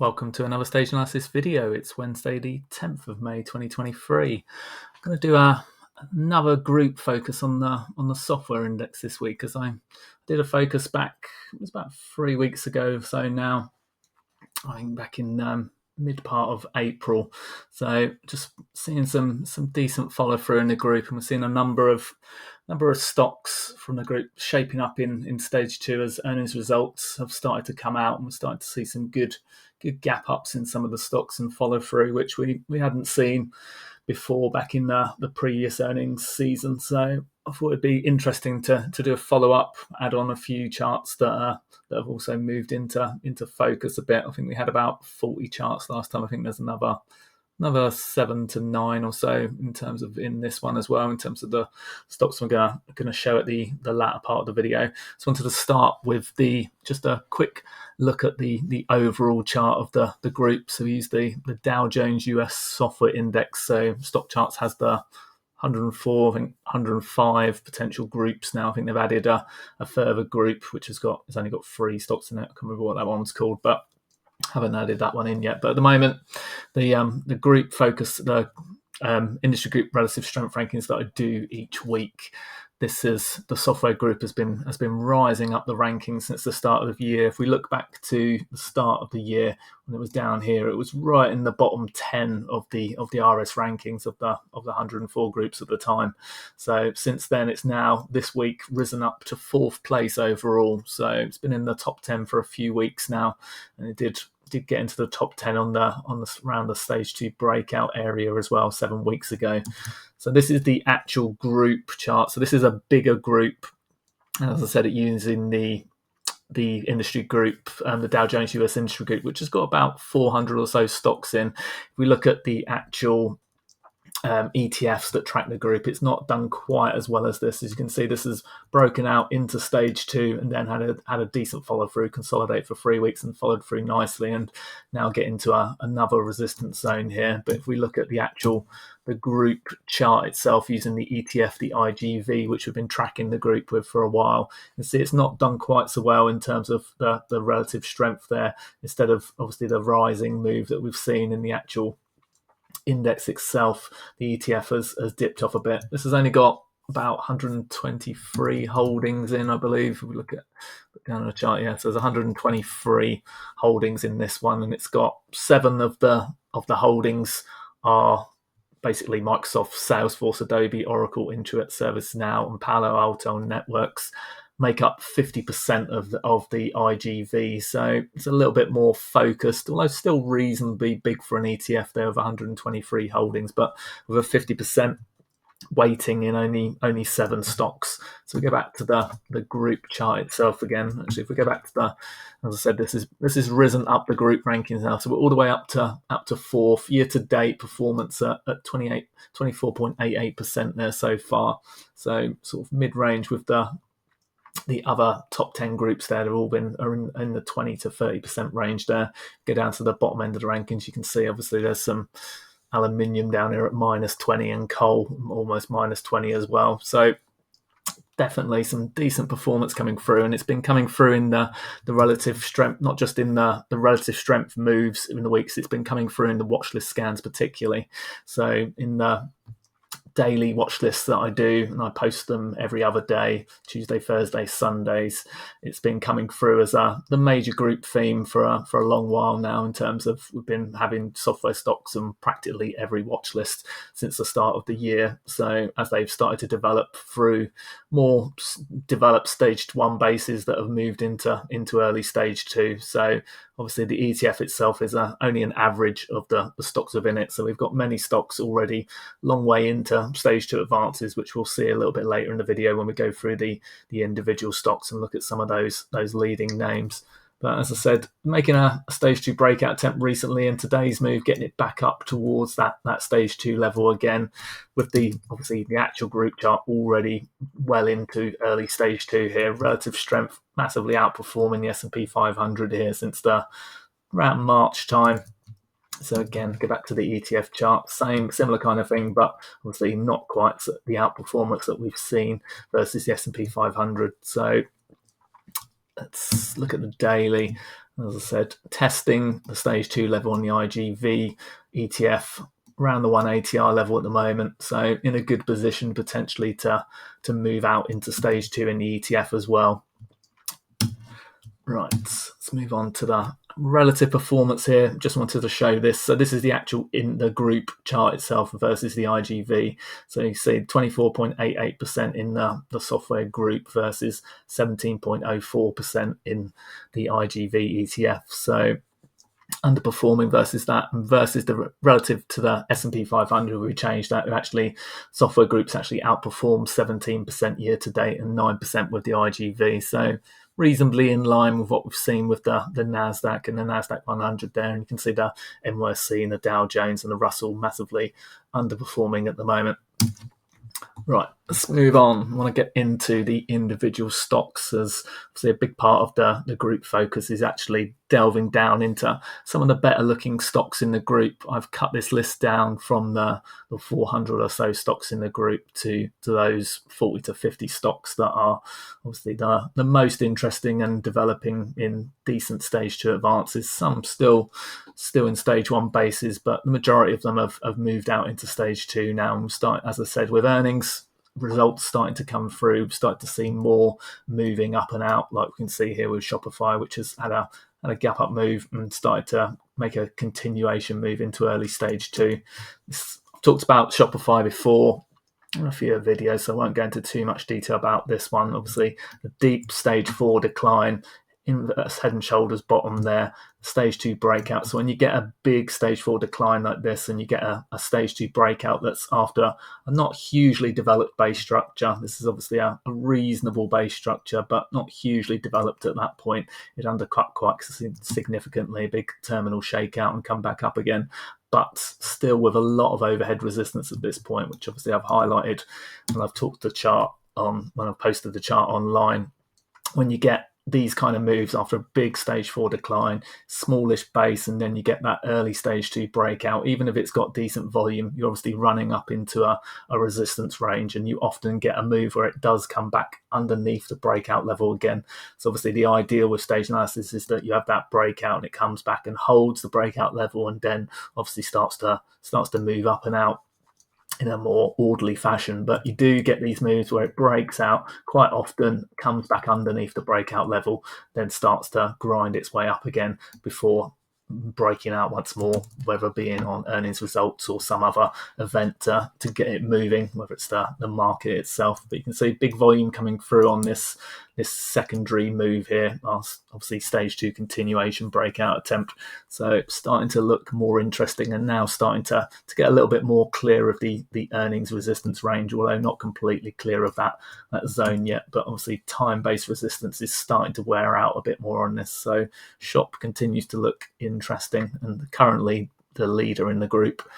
Welcome to another stage analysis video. It's Wednesday the 10th of May 2023. I'm going to do another group focus on the software index this week, because I did a focus back, it was about 3 weeks ago, so now I think back in mid part of April. So just seeing some decent follow through in the group, and we're seeing a number of stocks from the group shaping up in stage two as earnings results have started to come out, and we're starting to see some good gap ups in some of the stocks and follow through, which we hadn't seen before back in the previous earnings season. So I thought it'd be interesting to do a follow up, add on a few charts that have also moved into focus a bit. I think we had about 40 charts last time. I think there's another 7 to 9 or so in terms of in this one as well, in terms of the stocks we're gonna show at the latter part of the video. So I wanted to start with just a quick look at the overall chart of the group. So we use the Dow Jones US Software Index. So Stock Charts has the 104, I think 105 potential groups now. I think they've added a further group which it's only got 3 stocks in it. I can't remember what that one's called, but haven't added that one in yet. But at the moment, the group focus, the industry group relative strength rankings that I do each week, this is the software group has been rising up the rankings since the start of the year. If we look back to the start of the year when it was down here, it was right in the bottom 10 of the RS rankings of the 104 groups at the time. So since then, it's now this week risen up to 4th place overall. So it's been in the top 10 for a few weeks now, and it did get into the top 10 on the around the stage 2 breakout area as well 7 weeks ago. So this is the actual group chart. So this is a bigger group, and as I said, it using the industry group, the Dow Jones US industry group, which has got about 400 or so stocks in. If we look at the actual ETFs that track the group, it's not done quite as well as this. As you can see, this is broken out into stage 2 and then had a decent follow through, consolidate for 3 weeks and followed through nicely, and now get into another resistance zone here. But if we look at the group chart itself using the ETF, the IGV, which we've been tracking the group with for a while, you can see it's not done quite so well in terms of the relative strength there, instead of obviously the rising move that we've seen in the actual index itself. The ETF has dipped off a bit. This has only got about 123 holdings in, I believe. If we look down the chart, so there's 123 holdings in this one, and it's got 7 of the holdings are basically Microsoft, Salesforce, Adobe, Oracle, Intuit, ServiceNow, and Palo Alto Networks make up 50% of the IGV. So it's a little bit more focused, although still reasonably big for an ETF there of 123 holdings, but with a 50% weighting in only 7 stocks. So we go back to the group chart itself again. Actually, if we go back to as I said, this is risen up the group rankings now. So we're all the way up to 4th. Year to date performance at 24.88% there so far. So sort of mid range with the other top 10 groups there. They've all are in the 20 to 30% range there. Go down to the bottom end of the rankings, you can see obviously there's some aluminium down here at -20 and coal almost -20 as well. So definitely some decent performance coming through, and it's been coming through in the relative strength, not just in the relative strength moves in the weeks, it's been coming through in the watch list scans particularly. So in the daily watch lists that I do, and I post them every other day, Tuesday, Thursday, Sundays. It's been coming through as the major group theme for a long while now, in terms of we've been having software stocks on practically every watch list since the start of the year. So as they've started to develop through more developed stage 1 bases that have moved into early stage 2. So obviously the ETF itself is only an average of the stocks within it. So we've got many stocks already long way into stage 2 advances, which we'll see a little bit later in the video when we go through the individual stocks and look at some of those leading names. But as I said, making a stage 2 breakout attempt recently, and today's move getting it back up towards that stage 2 level again, with obviously the actual group chart already well into early stage 2 here. Relative strength massively outperforming the S&P 500 here since around March time. So again, go back to the ETF chart, similar kind of thing, but obviously not quite the outperformance that we've seen versus the S&P 500. So let's look at the daily. As I said, testing the stage 2 level on the IGV ETF around the 180R level at the moment. So in a good position potentially to move out into stage 2 in the ETF as well. Right, let's move on to the relative performance here. Just wanted to show this. So this is the actual in the group chart itself versus the IGV. So you see 24.88% in the software group versus 17.04% in the IGV ETF. So underperforming versus that, and versus the relative to the S&P 500, we changed that. Actually, software groups actually outperformed 17% year to date and 9% with the IGV. So reasonably in line with what we've seen with the Nasdaq and the Nasdaq 100 there. And you can see the NYSE and the Dow Jones and the Russell massively underperforming at the moment. Right, let's move on. I want to get into the individual stocks, as obviously a big part of the group focus is actually delving down into some of the better looking stocks in the group. I've cut this list down from the 400 or so stocks in the group to those 40 to 50 stocks that are obviously the most interesting and developing in decent stage 2 advances. Some still in stage 1 bases, but the majority of them have moved out into stage 2 now. And as I said, with earnings results starting to come through, we've started to see more moving up and out, like we can see here with Shopify, which has had a gap up move and started to make a continuation move into early stage 2. I've talked about Shopify before in a few videos, so I won't go into too much detail about this one. Obviously, the deep stage 4 decline, inverse head and shoulders bottom there, stage 2 breakout. So when you get a big stage 4 decline like this and you get a stage 2 breakout that's after a not hugely developed base structure, this is obviously a reasonable base structure but not hugely developed at that point. It undercut quite significantly, a big terminal shakeout and come back up again, but still with a lot of overhead resistance at this point, which obviously I've highlighted when I've talked the chart on, when I've posted the chart online. When you get these kind of moves after a big stage 4 decline, smallish base, and then you get that early stage 2 breakout, even if it's got decent volume, you're obviously running up into a resistance range, and you often get a move where it does come back underneath the breakout level again. So obviously the ideal with stage analysis is that you have that breakout and it comes back and holds the breakout level, and then obviously starts to move up and out in a more orderly fashion. But you do get these moves where it breaks out quite often, comes back underneath the breakout level, then starts to grind its way up again before breaking out once more, whether being on earnings results or some other event to get it moving, whether it's the market itself. But you can see big volume coming through on this secondary move here, obviously stage 2 continuation breakout attempt. So it's starting to look more interesting, and now starting to get a little bit more clear of the earnings resistance range, although not completely clear of that zone yet. But obviously time-based resistance is starting to wear out a bit more on this. So Shop continues to look interesting, and currently the leader in the group.